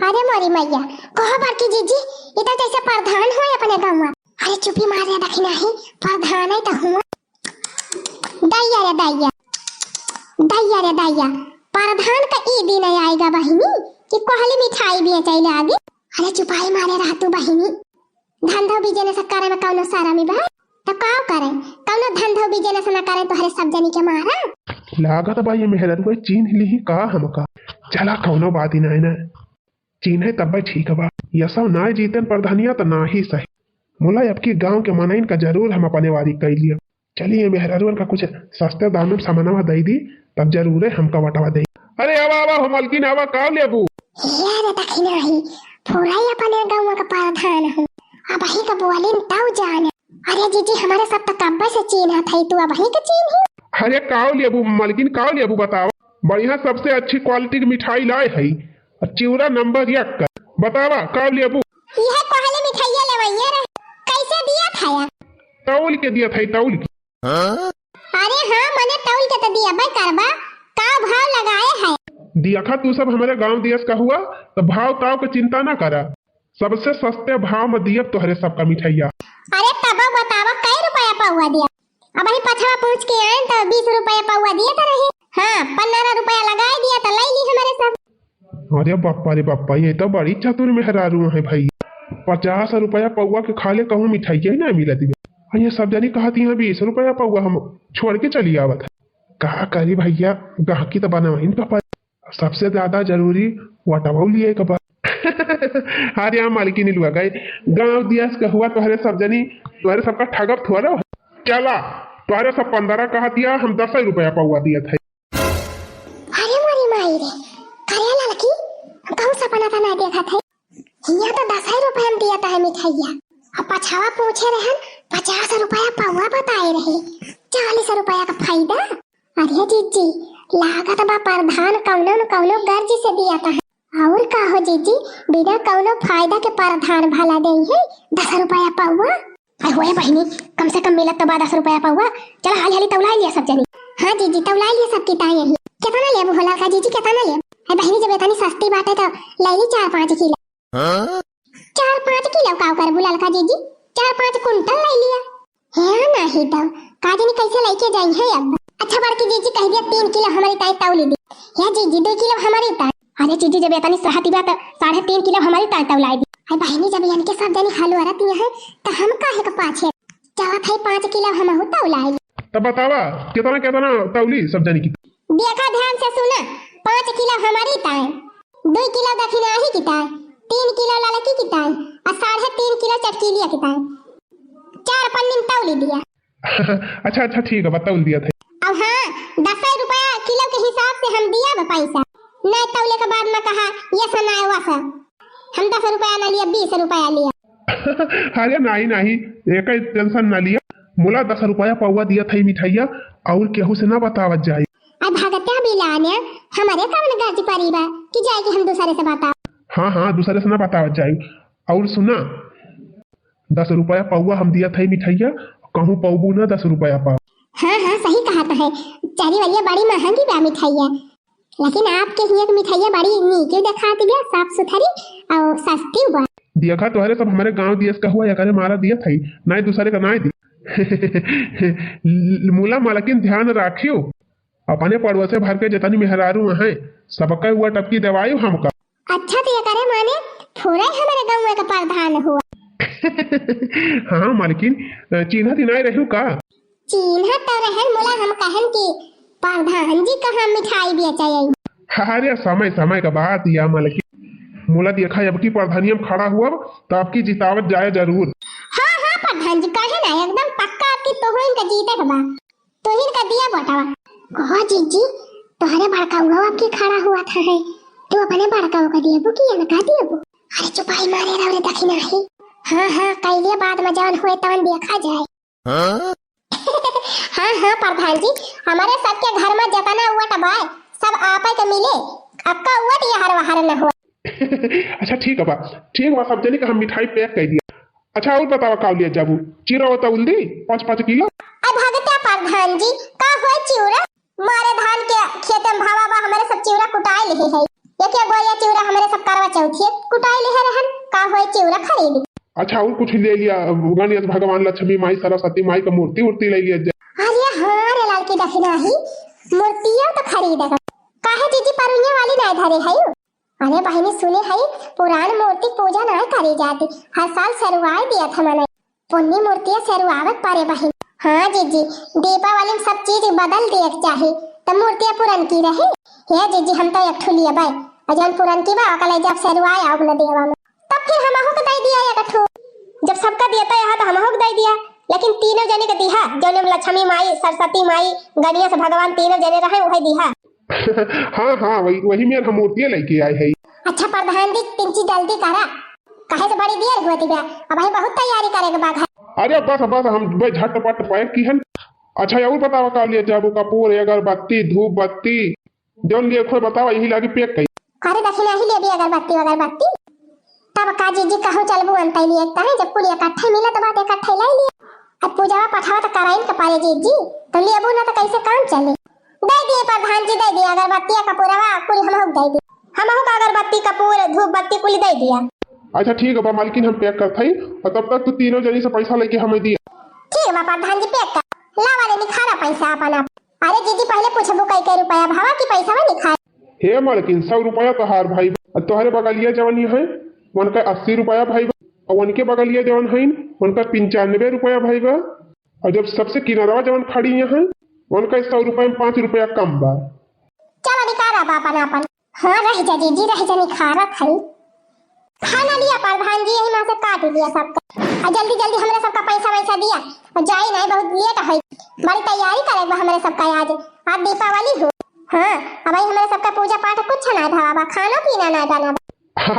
अरे मोरी मैया कहो बड़की जीजी इधर जैसे प्रधान हो अपने गाँव में। अरे चुपी मार रे दखी नहीं प्रधान है तो हुआ दैया रे दैया दैया रे दैया प्रधान का ई दिन आएगा बहिनी कि कोहली मिठाई भी चाहिए आगे। अरे चुपाई मारे रहा तू बहिनी धंधो बिजनेस करे में कौनो सारा में बा तो काव करे कौनो धंधो बिजनेस न करे तो हरे सब जनी के मारा लागत बा ये मेहरत कोई चीन हिली ही का हमका चला कौनो बात ही नहीं ना चीन है तब ठीक है बा ये सब ना जीतन प्रधानिया तो ना ही सही मुला अब की गांव के मनाइन का जरूर हम अपने वारी कर लिया। चलिए मेहरारू का कुछ सस्ते दाम में सामानवा दे दी तब जरूर है हमका बटवा दे। अरे आवा आवा हम मलकिन आवा का लेबू यार दखिना ही फुराई अपने गांव का प्रधान हूं अब ही का बोलिन ताऊ जाने। अरे जीजी हमारे सब तक कब्बे से चीन है थई तू अब ही के चीन ही। अरे काव लेबू मलकिन काव लेबू बताओ बढ़िया सबसे अच्छी क्वालिटी की मिठाई लाए है और चिवड़ा नंबर 1 का बतावा काव लेबू यह पहले मिठाइया लेवैया रे कैसे दिया था यार तौल के दिया था तौल की। अरे हां मने तौल के तो दिया भाई करबा का भाव लगाए है दिया था तू सब हमारे गांव देश का हुआ तो भाव ताव की चिंता ना करा सबसे सस्ते भाव में दिया तो हरे सबका मिठाइया। अरे तब बतावा कई रुपया पाउआ दिया अब ही पछवा पूछ के आए तो 20 रुपया पाउआ दिया तो रहे हां 15 रुपया लगाए दिया तो ले ली हमारे सब। अरे बाप्पा रे बाप्पा ये तो बड़ी चतुर मेहरारू है भाई 50 रुपया पौवा के खा ले कहूँ मिठाइया ही ना मिलती है ये सब जानी कहती है 20 रुपया पौवा हम छोड़ के चली आवत है कहा करी भैया गाहकी तो बनवाइन पापा सबसे ज्यादा जरूरी वटवा लिए कपा अरे यहाँ मालिकी नहीं लुआ गए गाँव दिया का हुआ तुम्हारे सब जनी तुम्हारे सबका ठगप थोड़ा चला तुम्हारे सब 15 कहा दिया हम 10 रुपया पौवा दिया था। अरे मोरी माई रे करे लड़की कहूं सपना था ना देखा था हिया तो 10 रुपया हम दिया था मिठाइया अब पछावा पूछे रहन 50 रुपया पौवा बताए रहे 40 रुपया का फायदा। अरे जीजी लागत बा प्रधान कौनो न कौनो गर्ज से दिया था और का हो जीजी बिना कौनो फायदा के प्रधान भला दे है 10 रुपया पौवा। अरे होए बहिनी कम से कम मिलत तो बा 10 रुपया पौवा चल हाल हाली तौला लिया सब जनी। हां जीजी तौला लिया सब की ताई ही कितना लेबू होला का जीजी कितना लेब है बहिनी जब इतनी सस्ती बात है तो ले ली 4-5 किलो। हां 4-5 किलो का कर बुलाल का जीजी 4-5 कुंटल ले लिया है नहीं तो काजनी कैसे लेके जाई है अब। अच्छा बड़की जीजी कह दिया 3 किलो हमारी ताई तौली दी है जीजी 2 किलो हमारी ताई। अरे जीजी जब इतनी सहती बात 3.5 किलो हमारी ताई तौलाई दी है बहिनी जब इनके सब जनी हलवा रहती है तो हम काहे का पाछे चला थे 5 किलो हम हो तौलाई। तब बतावा कितना कितना तौली सब जनी की देखा ध्यान से सुना 5 किलो हमारी ताई 2 किलो दक्षिणा ही की ताई 3 किलो लड़की की ताई और 3.5 किलो चटकीलिया की ताई 4 पन्नी तौली दिया। अच्छा अच्छा ठीक है बताउल दिया था अब हाँ 10 रुपया किलो के हिसाब से हम दिया बा पैसा नहीं तौले के बाद में कहा ये सना है वैसा हम 10 रुपया ना लिया 20 रुपया लिया। अरे नहीं नहीं एक टेंशन ना लिया मुला 10 रुपया पौवा दिया था मिठाइया और केहू से ना बतावत जाए। अब भगत्या बिलाने हमारे कौन गर्ज परिवार कि जाए कि हम दूसरे से बताओ। हाँ हाँ दूसरे से ना बतावत जाए और सुना 10 रुपया पौवा हम दिया था मिठाइया कहूँ पौबू ना 10 रुपया पाओ। हाँ हाँ सही कहा तो है चारी वाली बड़ी महंगी बा मिठाइया लेकिन आपके यहाँ की मिठाइया बड़ी नीचे दिखाती है साफ सुथरी और सस्ती बा। देखा तुम्हारे सब हमारे गांव देश का हुआ या करे मारा दिया था नहीं दूसरे का ना दी मूला मालकिन ध्यान राखियो अपने पड़ोसे भर के जितनी मेहरारू है सबका हुआ टपकी दवाई हमका। अच्छा तो ये करे माने थोड़ा हमारे गाँव का प्रधान हुआ। हाँ मालकिन चिन्ह दिनाई रहू का चिन्ह तो रहन मोला हम कहन की प्रधान जी कहाँ मिठाई बेचाई। अरे समय समय का बात या मालकिन मोला देखा अब की प्रधानियम खड़ा हुआ तो आपकी जितावत जाए जरूर। हाँ हाँ प्रधान जी कहे ना एकदम पक्का आपकी तोहिन का जीते का बा तोहिन का दिया बतावा कहो जीजी तोहरे भड़काऊगा आपकी खड़ा हुआ था है तो अपने भड़काऊ का दिया बु किया ना का दिया बु। अरे चुपाई मारे रहो रे दक्षिणा ही हाँ हाँ कैलिए बाद में जान हुए तवन देखा जाए। हाँ हाँ प्रधान जी हमारे सबके घर में जतना हुआ टबाय सब आपे के मिले आपका हुआ तो हर बाहर न हुआ। अच्छा ठीक है बा सब जने का हम मिठाई पैक कर दिया। अच्छा और बतावा का लिया जाबू चिरा होता उल्दी 5-5 किलो। अब भगत्या प्रधान जी का हुआ चिवड़ा मारे धान के खेत में भावा बा हमारे सब चिवड़ा कुटाए ले है एक गोया चिवड़ा हमारे सब करवा चौथी कुटाई ले रहन का होय चिवड़ा खरीदी। अच्छा और कुछ ले लिया गणेश भगवान लक्ष्मी माई सरस्वती माई का मूर्ति उर्ति ले लिया। अरे हाँ रे लाल की दखना ही मूर्तियां तो खरीदेगा काहे जीजी परुनिया वाली नहीं धरे है। अरे बहनी सुने है पुरान मूर्ति पूजा नहीं करी जाती हर साल सरुआई दिया था मैंने पुन्नी मूर्तियां सरुआवत पारे बहन। हाँ जीजी दीपावली में सब चीज बदल दिए चाहिए तब मूर्तियां पुरान की रहे। हे जीजी हम तो एक ठुलिए भाई अजन पुरान की बा कल जब सरुआई आग न देवा में तब फिर हमहु को दे दिया एक ठो जब सबका देता है तो हमहु को दे दिया लेकिन तीनों जने के दिहा जोने लक्ष्मी माई सरस्वती माई गणेश भगवान तीनों जने रहे वही दिहा। हाँ हाँ वही मेरे हम मूर्तियां लेके आए हैं। अच्छा प्रधान जी पिंची जल्दी करा काहे से बड़ी देर हुई बा अब भाई बहुत तैयारी करेगा बाघ। अरे बस हम भाई झटपट पैक की हन। अच्छा और बताओ का लिए जाबो कपूर अगरबत्ती धूप बत्ती जौन लिए खोई बताओ यही लागी पैक कई अरे दक्षिणा ही ले भी अगरबत्ती तब का जीजी कहूं चलबू अंतै लिए है जब पूरी इकट्ठे मिला तो बात इकट्ठे ले लिए अब पूजा पठावा तो कराइन के पारे जीजी तो लेबू ना तो कैसे काम चले। दे दिए प्रधान जी दे दिए अगरबत्ती कपूरवा पूरी हमहु दे दी हमहु का अगरबत्ती कपूर धूप बत्ती कुल दे दिया। अच्छा ठीक है मालकिन हम पैक करत हई और तब तक तू तीनों जनी से पैसा लेके हमें दिया। ठीक है प्रधान जी पैक कर ला वाले निखारा पैसा अपन। अरे जीजी पहले पूछबू कई रुपया भावा की पैसा में निखार। हे मालकिन 100 रुपया तो हार भाई तोहरे बगलिया जवानी है उनका 80 रुपया भाई और उनके बगलिया जवन है उनका 95 रुपया भाई बा और जब सबसे किनारा जवन खड़ी है उनका 100 रुपया में 5 रुपया कम बा। चलो निकारा बापन अपन। हाँ रह जा जीजी रह जा निखारा खाई खाना लिया प्रधान जी यही में से काट लिया सबका और जल्दी जल्दी हमारे सबका पैसा वैसा दिया और जाए नहीं बहुत लेट है बड़ी तैयारी करेगा हमारे सबका आज दीपावली हो। हाँ अब भाई हमारे सबका पूजा पाठ कुछ ना था खाना पीना ना जाना।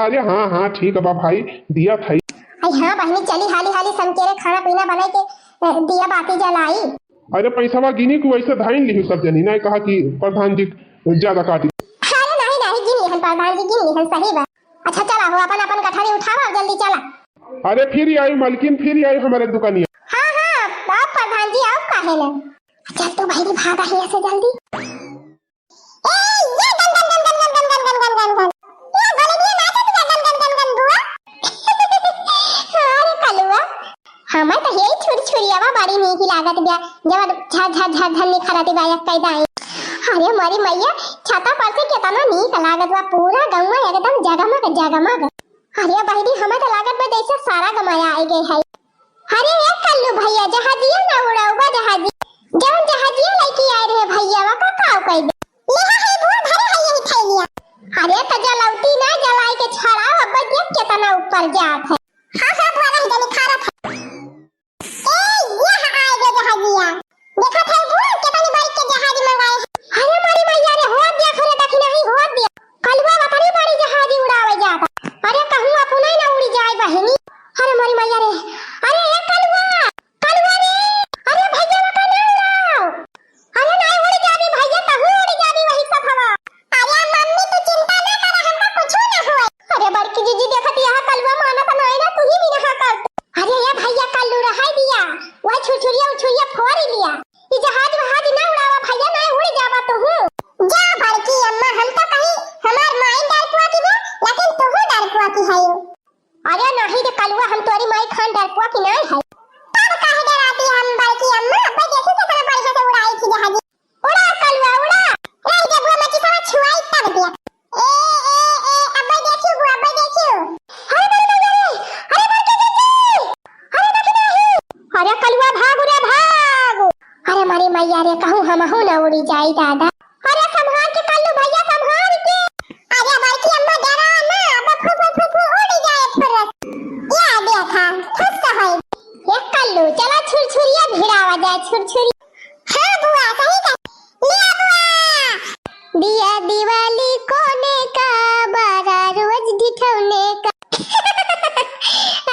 अरे हाँ हाँ ठीक है भाई दिया था। हाँ बहनी चली हाली समकेरे खाना पीना बनाए के दिया बाती जलाई। अरे पैसा गिनी को वैसे धाइन ली सब जनी नहीं कहा कि प्रधान जी ज्यादा काटी। अरे नहीं गिनी हम प्रधान जी गिनी हम सही बात। अच्छा चला हो अपन गठरी उठाओ और जल्दी चला। अरे फिर आई मालकिन फिर आई हमारे दुकानिया। हाँ आप प्रधान जी आप काहे ना चल तो भाई भागा यहाँ से जल्दी। हमें तो यही छुरी बड़ी नीक लागत बिया जब झट निखरती बा एक कैदा है। अरे हमारी मैया छाता पर से कितना नीक लागत बा पूरा गौवा एकदम जगमग। अरे बहनी हमें तो लागत बा जैसे सारा गमाया आ गई है। अरे एक कल्लू भैया जहाजिया ना उड़ाऊबा जहाजी जवन जहाजिया लेके आए रहे भैया वा का काव कई दे लेहा है बुआ भरे है यही थैलिया। अरे तो जलौटी ना जलाई के छड़ा अब देख कितना ऊपर जात है। हाँ बुआ रह जा निखारा देखा था वो कितनी बड़ी के जहाज मंगाए। अरे मारी मैया रे हो दिया खरे दखिना ही हो दिया कलवा बड़ी बड़ी जहाज उड़ावे जाता। अरे कहूं अपन ना उड़ी जाए बहनी। अरे मारी मैया रे अरे ये कलवा रे अरे भैया का ना उड़ाओ। अरे नहीं उड़ी जाबी भैया कहूं उड़ी जाबी वही सब हवा। अरे मम्मी तू चिंता ना कर हमका कुछ ना होए। अरे बड़की जीजी देखत यहां कलवा माना तो नहीं ना तू ही भी ना कर। अरे ये भैया कल्लू रहा दिया वह छुरछुरिया फोड़ लिया ये जहाज ना उड़ावा भैया ना उड़ जावा तो हूं जा बड़की अम्मा हम तो कहीं हमार माई डरपुआ की ना लेकिन तू डरपुआ की है। अरे नहीं रे कलवा हम तोरी माई खान डरपुआ की नहीं है तब काहे डराती हम बड़की अम्मा अब देखी कितना बढ़िया से उड़ाई थी जहाज। उड़ा कलवा उड़ा रह जा बुआ मची सब छुआई तब दिया ए अब देखियो बुआ अब देखियो। अरे कलवा भागो रे भागो। अरे मारी मैया रे कहूं हमहु ना उड़ी जाई दादा। अरे संभाल के कल्लू भैया संभाल के। अरे बड़की अम्मा डरा ना अब फु उड़ी जाए फिर या देखा खुश है ये कल्लू चला छुरछुरिया भिड़ावा जाए छुरछुरी। हां बुआ सही कर लिया बुआ दिया दिवाली कोने का बारा रोज दिठौने का।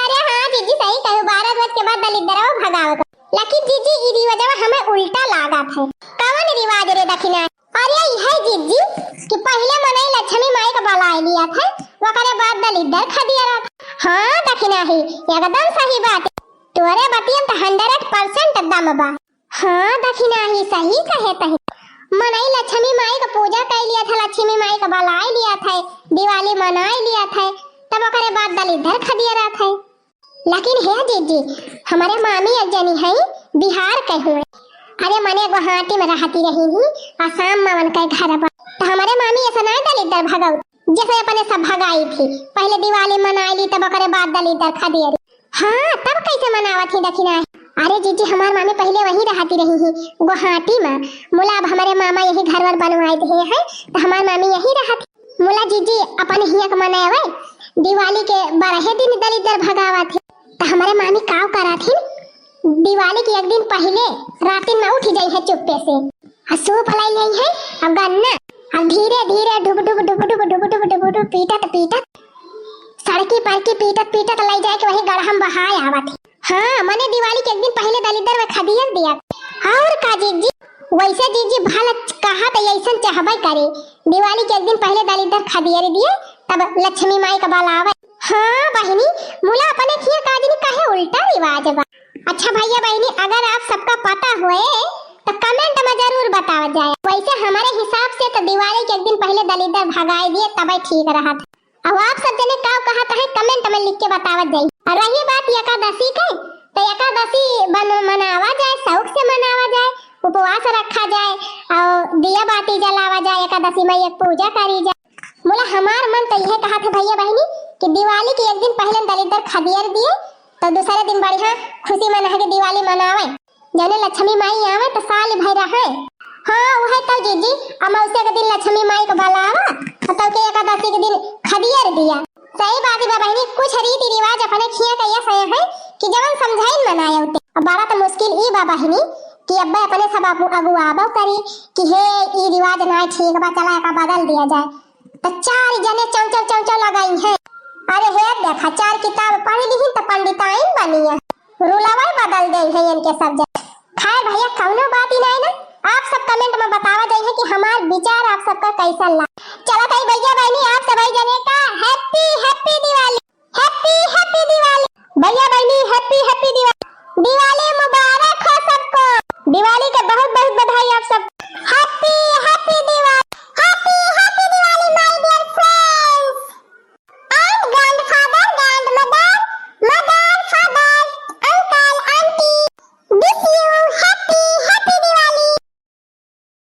अरे हाँ जीजी सही कहो 12 रोज के बाद दलिद्रवा भगाओ लेकिन जीजी ई रिवाजवा हमें उल्टा लागत है। कौन रिवाज रे दखिना। अरे यह जीजी कि पहले मने लक्ष्मी माई का बलाई लिया था वकरे बाद दलिद्र खदिया रहा। हाँ दखिना ही एकदम सही बात तोरे बतियम तो 100% दम बा। हाँ दखिना ही सही कहे तही। मनाई लक्ष्मी माई का पूजा कर लिया था, लक्ष्मी माई का बलाई लिया था, दिवाली मनाई लिया था, तब ओकरे बाद दलिदर खदिया रहा था। लेकिन हे जीजी हमारे मामी एक जनी है बिहार के हुए, अरे मने गुवाहाटी में रहती रही ही, आसाम में उनका घर बा, तो हमारे मामी ऐसा नहीं दलिदर भगाऊ जैसे अपने सब भगाई थी, पहले दिवाली मनाई ली तब ओकरे बाद दलिदर खदिया। हाँ तब कैसे मनावत थी दखिना? अरे जीजी हमार मामी पहले वहीं रहती रही ही गुवाहाटी में, मुला अब हमारे मामा यही घर वर बनवाए थे हैं, तो हमार मामी यहीं रहती। मुला जीजी अपन हिया के मनावे दिवाली के 12 दिन दलिदर भगावा थे, तो हमारे मामी काव करा थी दिवाली के एक दिन पहले रात में उठ जाई है चुप्पे से, सूप लाई गई है अब गन्ना, अब धीरे धीरे डुब डुब डुब डुब डुब डुब डुब डुब पीटत पीटत सड़की पर की पीटत पीटत लाई जाए के वही गढ़हम बहाय आवत। हाँ मने दिवाली के एक दिन पहले दलिदर में खदियन दिया। और का जीजी वैसे जीजी भला कहा तो ऐसा चाहबे करे, दिवाली के एक दिन पहले दलिदर खदियर दिए तब लक्ष्मी माई का बलावे। हाँ बहनी मुला अपने खिया काजनी काहे उल्टा रिवाज बा। अच्छा भैया बहनी अगर आप सबका पता होए तो कमेंट में जरूर बतावा जाए। वैसे हमारे हिसाब से तो दिवाली के एक दिन पहले दलिदर भगाए दिए तब ठीक रहा था। अब आप सब जने का कहा है कमेंट में लिख के बतावा जाए। और रही बात एकादशी की, तो एकादशी मनावा जाए, शौक से मनावा जाए, उपवास रखा जाए और दिया बाती जलावा जाए, एकादशी में एक पूजा करी जाए। बोला हमार मन तो यह कहा था भैया बहनी कि दिवाली के एक दिन पहले दलिदर खदियर दिए तो दूसरे दिन बढ़िया खुशी मना के दिवाली मनावे, जने लक्ष्मी माई आवे तो साल भर रहे। हाँ वह तो जीजी अमावस्या के दिन लक्ष्मी माई को बुलावा तो के एकादशी के दिन खदियर दिया। सही बात है बहनी, कुछ रीति रिवाज अपने खिया का यह सही है कि जवन समझाइन मनाया होते। अब बड़ा तो मुश्किल ई बा बहनी कि अब्बे अपने सब अगुआबो करी कि हे ई रिवाज ना ठीक बा चला का बदल दिया जाए, तो 4 जने चौचौ चौचौ लगाई है। अरे हे देखा 4 किताब पढ़ ली तो पंडिताइन बनी है, रूलावा बदल दे है इनके सब जन। हाय भैया कौनो बात ही नहीं ना, आप सब कमेंट में बतावा जाइए कि हमार विचार आप सबका कैसा लगा। चलो भाई भैया बहनी आप सभी जने का happy happy Diwali, happy happy Diwali भैया बहनी, हैप्पी हैप्पी दिवाली।